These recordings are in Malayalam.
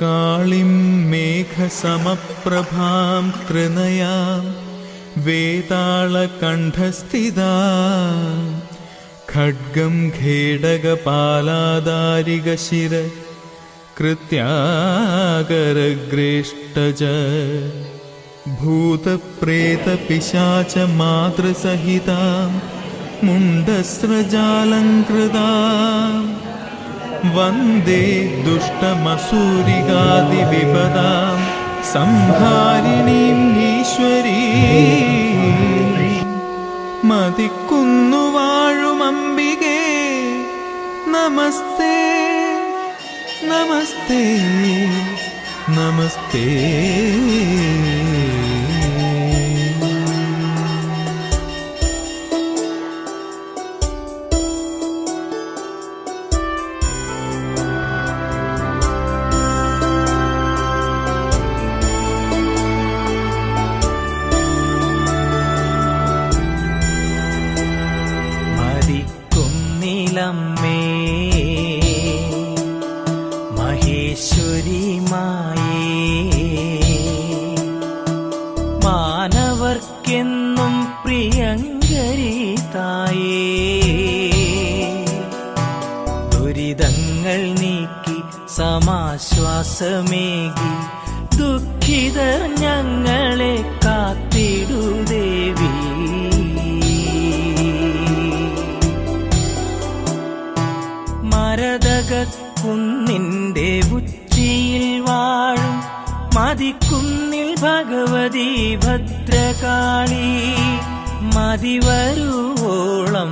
കാളിം മേഘസമപ്രഭാം ത്രിനയാം വേതാളകണ്ഠസ്ഥിതാം ഖഡ്ഗം ഖേടകപാലാദാരികശിര കൃത്യാകരഗ്രേഷ്ടജ ഭൂതപ്രേതപിശാചമാതൃസഹിതാം മുണ്ഡസ്രജാലംകൃതാം വന്ദേ ദുഷ്ടമസൂരികാദിവിപദാം സംഹാരിണീം ഈശ്വരീം മതിക്കുന്നു വാഴുമംബികേ നമസ്തേ നമസ്തേ നമസ്തേ. മരിക്കുന്നിലമ്മേ മഹേശ്വരി മായേ, മാനവർക്കെന്നും പ്രിയങ്കരി തായേ, ദുരിതങ്ങൾ നീക്കി സമാശ്വാസമേകി ദുഃഖിതർ ഞങ്ങളെ കാത്തിടു ദേവി. മരതകക്കുന്നിന്റെ ഉച്ചിയിൽ വാഴും മതിക്കുന്നിൽ ഭഗവതി ഭദ്രകാളി, മതിവരുവോളം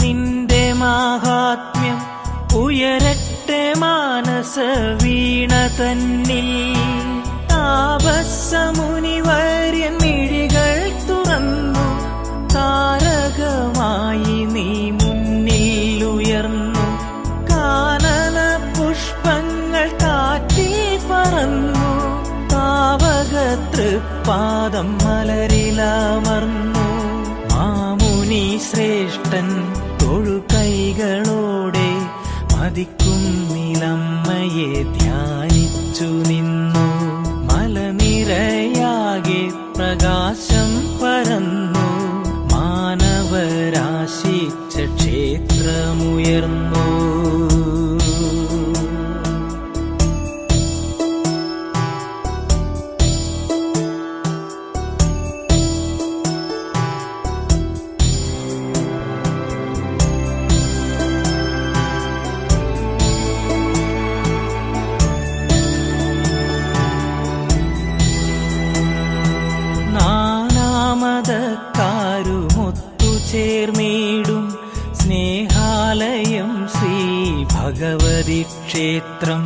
നിന്റെ മാഹാത്മ്യം ഉയരട്ടെ മാനസ വീണ തന്നിൽ. താപസമുനിവര്യൻ മിഴികൾ തുറന്നു താരകമായി നീ മുന്നിൽ ഉയർന്നു. കാനന പുഷ്പങ്ങൾ കാറ്റിൽ പറന്നു, പാവകതൃപാദം മലരിലമർന്നു. മാമുനി ശ്രേഷ്ഠൻ തൊഴുകൈകളോടെ മതിക്കുന്നിലമ്മയെ ധ്യാനിച്ചു നിന്നു. മലനിരയാകെ പ്രകാശം പരന്നു, മാനവരാശിച്ച ക്ഷേത്രമുയർന്നു. ചേർന്നിടും സ്നേഹാലയം ശ്രീ ഭഗവതി ക്ഷേത്രം.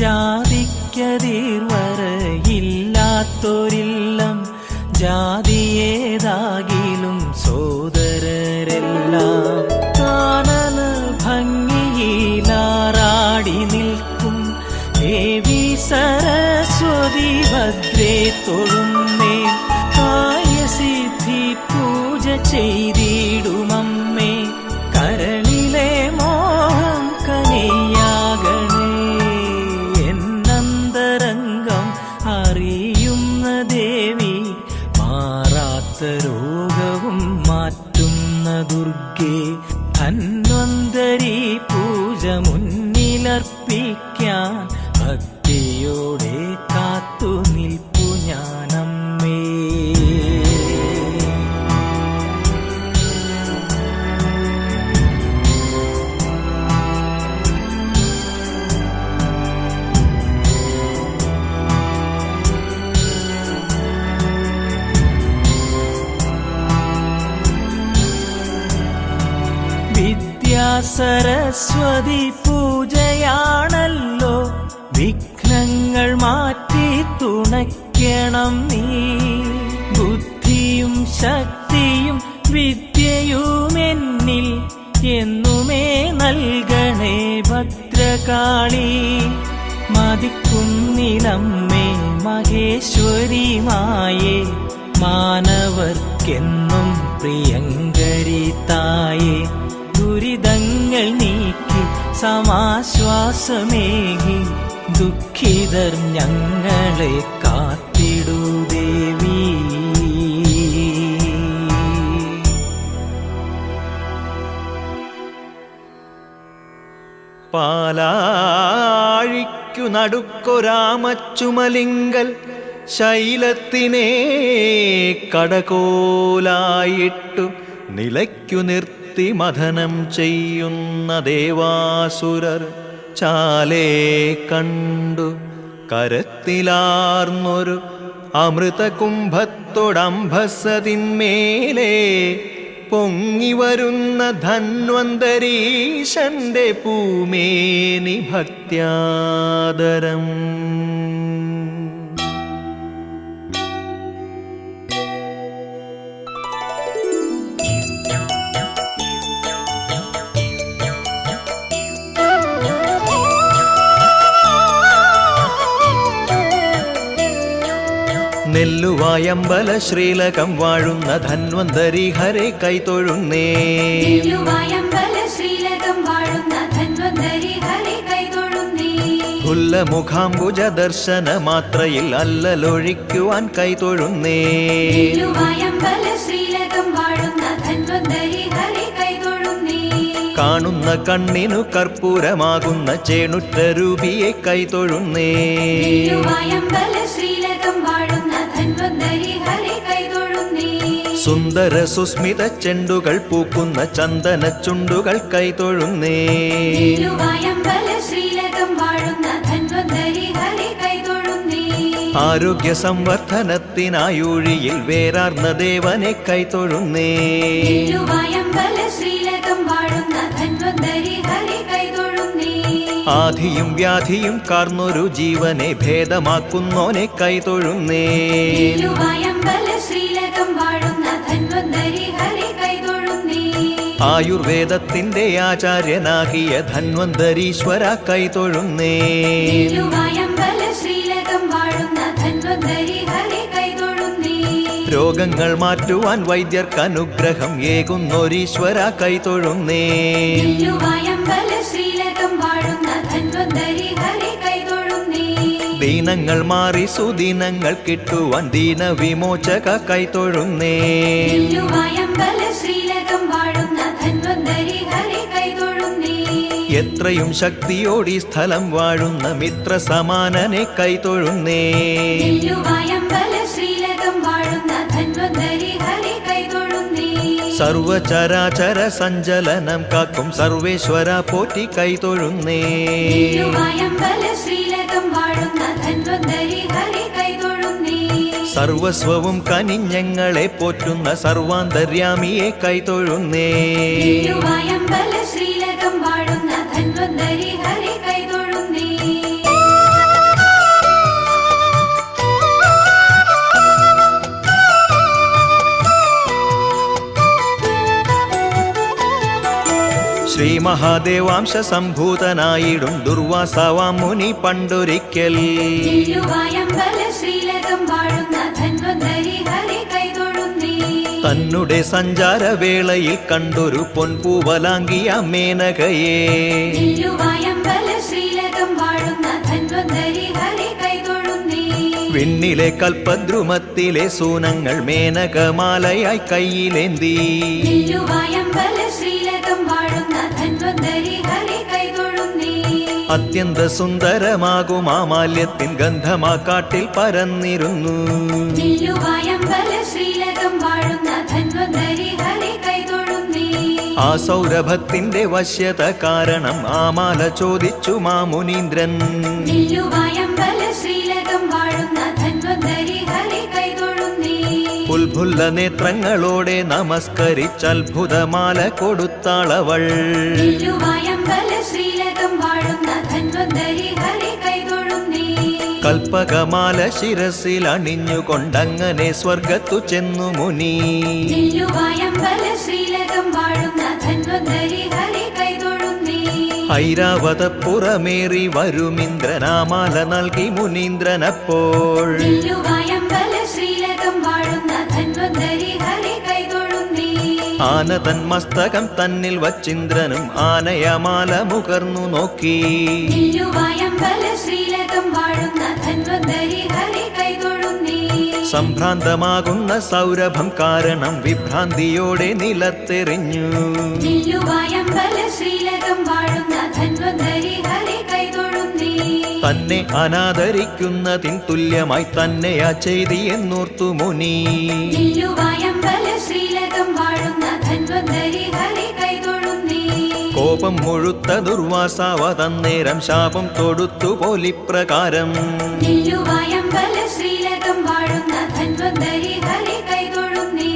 ജാതിക്കതിർവരയില്ലാത്തൊരില്ലം, ജാതിയേതാകിലും സോദരരെല്ലാം. കാനന ഭംഗിയിലാറാടി നിൽക്കും ദേവി സരസ്വതി ഭദ്രേ തൊഴുന്നേ. കാര്യസിദ്ധി പൂജ ചെയ്തിടുമമ്മേ, കരളിലെ മോഹം കനിയാകണേ. എന്നന്തരംഗം അറിയുന്ന ദേവി, മാറാത്ത രോഗവും മാറ്റുന്ന ദുർഗേ. ധന്വന്തരി പൂജ മുന്നിലർപ്പിക്കാൻ ഭക്തിയോടെ കാത്തു നിൽപ്പു ഞാനമ്മേ. സരസ്വതി പൂജയാണല്ലോ, വിഘ്നങ്ങൾ മാറ്റി തുണയ്ക്കണം നീ. ബുദ്ധിയും ശക്തിയും വിദ്യയുമെന്നിൽ എന്നുമേ നൽകണേ ഭദ്രകാളി. മതിക്കുന്നിലമ്മേ മഹേശ്വരി മായേ, മാനവർക്കെന്നും പ്രിയങ്കരി തായേ. ദുരിതങ്ങൾ നീക്കി സമാശ്വാസമേകി ദുഃഖിതർ ഞങ്ങളെ കാത്തിടൂ ദേവി. പാലാഴിക്കു നടുക്കൊരാമച്ചുമലിങ്കൽ ശൈലത്തിനെ കടകോലായിട്ടു നിലയ്ക്കു നിർത്തി മഥനം ചെയ്യുന്ന ദേവാസുരർ ചാലേ കണ്ടു കരത്തിലാർന്നൊരു അമൃതകുംഭത്തോടംഭസതിന്മേലെ പൊങ്ങിവരുന്ന ധന്വന്തരീശന്റെ പൂമേനി ഭക്ത്യാദരം. നെല്ലുവായമ്പല ശ്രീലകം വാഴുന്ന ധന്വന്തരി ഹരെ കൈതൊഴുന്നേ. ഫുല്ലമുഖാംബുജ ദർശന മാത്രയിൽ അല്ലലൊഴിക്കുവാൻ കൈതൊഴുന്നേ. കാണുന്ന കണ്ണിനു കർപ്പൂരമാകുന്ന ചേണുറ്റ രൂപിയെ കൈതൊഴുന്നേ. സുന്ദര സുസ്മിത ചെണ്ടുകൾ പൂക്കുന്ന ചന്ദന ചുണ്ടുകൾ കൈതൊഴുന്നേ. ആരോഗ്യ സംവർദ്ധനത്തിനായൂഴിയിൽ വേരാർന്ന ദേവനെ കൈതൊഴുന്നേ. ആധിയും വ്യാധിയും കാർന്നൊരു ജീവനെ ഭേദമാക്കുന്നോനെ കൈതൊഴുന്നേ. ആയുർവേദത്തിന്റെ ആചാര്യനാകിയ ധന്വന്തരീശ്വര കൈതൊഴുന്നേ. രോഗങ്ങൾ മാറ്റുവാൻ വൈദ്യർക്ക് അനുഗ്രഹം ഏകുന്നൊരീശ്വര കൈതൊഴുന്നേ. ദീനങ്ങൾ മാറി സുദീനങ്ങൾ കിട്ടുവാൻ ദീനവിമോചക കൈതൊഴുന്നേ. എത്രയും ശക്തിയോടി സ്ഥലം വാഴുന്ന മിത്ര സമാനനെ കൈതൊഴുന്നേ. സർവചരാചര സഞ്ചലനം കാക്കും സർവേശ്വര പോറ്റി കൈതൊഴുന്നേ. സർവസ്വവും കനിഞ്ഞങ്ങളെ പോറ്റുന്ന സർവാന്തര്യാമിയെ കൈതൊഴുന്നേ. ശ്രീ മഹാദേവാംശ സംഭൂതനായിടും ദുർവാസാവാം മുനി പണ്ടൊരിക്കൽ തന്നുടെ സഞ്ചാരവേളയിൽ കണ്ടൊരു പൊൻപൂവലാങ്കിയ മേനകയെ വിണ്ണിലെ കൽപ്പദ്രുമത്തിലെ സൂനങ്ങൾ മേനകമാലയായി കയ്യിലേന്തി അത്യന്ത സുന്ദരമാകും മാമാല്യത്തിൻ ഗന്ധമാ കാട്ടിൽ പരന്നിരുന്നു. ആ സൗരഭത്തിന്റെ വശ്യത കാരണം ആമാല ചോദിച്ചു മാമുനീന്ദ്രൻ. പുൽഭുല്ല നേത്രങ്ങളോടെ നമസ്കരിച്ചത്ഭുതമാല കൊടുത്താളവൾ. കൽപ്പകമാല ശിരസിൽ അണിഞ്ഞുകൊണ്ടങ്ങനെ സ്വർഗത്തു ചെന്നു മുനി. ഐരാവതപ്പുറമേറി വരുമിന്ദ്രനാമാല നൽകി മുനീന്ദ്രനപ്പോൾ. ആന തൻ മസ്തകം തന്നിൽ വച്ചിന്ദ്രനും ആനയമാല മുകർന്നു നോക്കി നില്ലുവായമ്പല ശ്രീലകം വാഴുന്ന ധന്വന്തരി ഹരി കൈതൊഴുന്നേ സംഭ്രാന്തമാകുന്ന സൗരഭം കാരണം വിഭ്രാന്തിയോടെ നിലത്തെറിഞ്ഞു നില്ലുവായമ്പല ശ്രീലകം വാഴുന്ന ധന്വന്തരി ഹരി കൈതൊഴുന്നേ തന്നെ അനാദരിക്കുന്നതിൻ തുല്യമായി തന്നെയാ ചെയ്തി എന്നോർത്തു മുനി നില്ലുവായമ്പല ശ്രീലകം വാഴുന്ന ധന്വന്തരി ഹരി കൈതൊഴുന്നേ കോപം മുഴുത്ത ദുർവാസാവതന്നേരം ശാപം തൊടുത്തു പോലിപ്രകാരം നില്ലുവായമ്പല ശ്രീലകം വാഴുന്ന ധന്വന്തരി ഹരി കൈതൊഴുന്നേ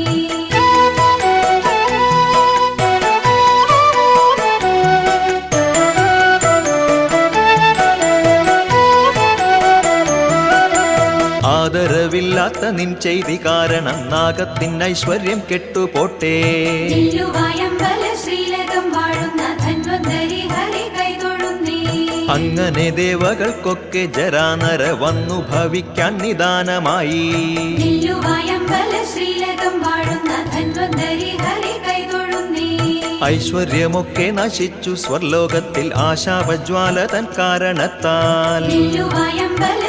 ആദരവില്ലാത്ത നിൻ ചെയ്തി കാരണം നാഗത്തിൻ ഐശ്വര്യം കെട്ടുപോട്ടെ നില്ലുവായമ്പല ശ്രീലകം വാഴുന്ന ധന്വന്തരി ഹരി കൈതൊഴുന്നേ അങ്ങനെ ദേവകൾക്കൊക്കെ ജരാനര വന്നു ഭവിക്കാൻ നിദാനമായി നില്ലുവായമ്പല ശ്രീലകം വാഴുന്ന ധന്വന്തരി ഹരി കൈതൊഴുന്നേ ഐശ്വര്യമൊക്കെ നശിച്ചു സ്വർലോകത്തിൽ ആശാപജ്വാല തൻ കാരണത്താൽ നില്ലുവായമ്പല